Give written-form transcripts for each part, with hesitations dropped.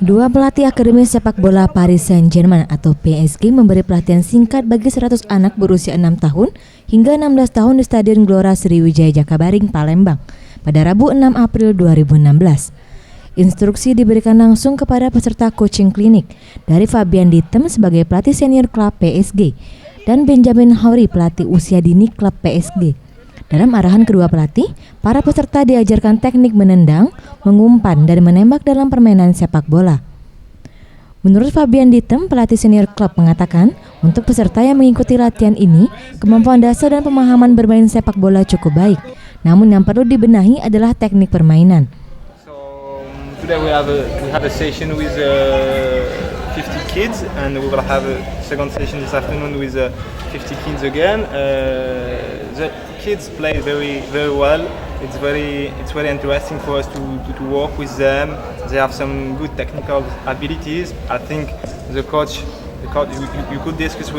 Dua pelatih akademi sepak bola Paris Saint-Germain atau PSG memberi pelatihan singkat bagi 100 anak berusia 6 tahun hingga 16 tahun di Stadion Gelora Sriwijaya Jakabaring, Palembang pada Rabu 6 April 2016. Instruksi diberikan langsung kepada peserta coaching klinik dari Fabian Dittem sebagai pelatih senior klub PSG dan Benjamin Hauri pelatih usia dini klub PSG. Dalam arahan kedua pelatih, para peserta diajarkan teknik menendang, mengumpan, dan menembak dalam permainan sepak bola. Menurut Fabian Dittem, pelatih senior klub mengatakan, untuk peserta yang mengikuti latihan ini, kemampuan dasar dan pemahaman bermain sepak bola cukup baik. Namun yang perlu dibenahi adalah teknik permainan. Today we had a session with 50 kids, and we will have a second session this afternoon with 50 kids again. The kids play very well. It's very interesting for us to work with them. They have some good technical abilities. I think the coach you could discuss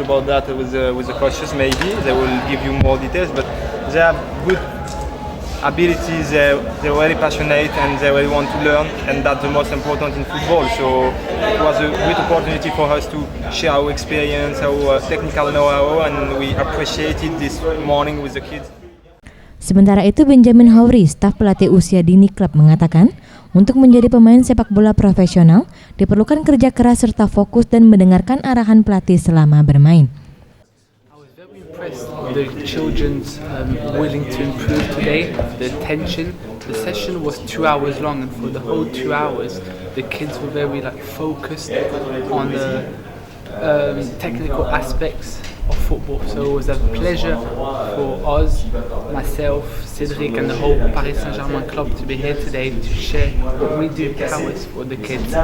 about that with the coaches. Maybe they will give you more details, but they have good abilities. They're very passionate and they really want to learn, and that's the most important in football. So it was a great opportunity for us to share our experience, our technical know-how, and we appreciated this morning with the kids. Sementara itu, Benjamin Hauri, staf pelatih usia dini klub, mengatakan, untuk menjadi pemain sepak bola profesional diperlukan kerja keras serta fokus dan mendengarkan arahan pelatih selama bermain. The children's willing to improve today, the attention. The session was 2 hours long, and for the whole 2 hours, the kids were very focused on the technical aspects of football. So it was a pleasure for us, myself, Cedric, and the whole Paris Saint-Germain club to be here today to share what we do Paris for the kids.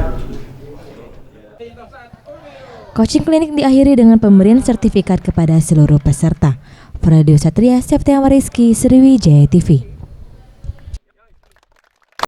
Coaching klinik diakhiri dengan pemberian sertifikat kepada seluruh peserta. Pradio Satria, Septian Wariski, Sriwijaya TV.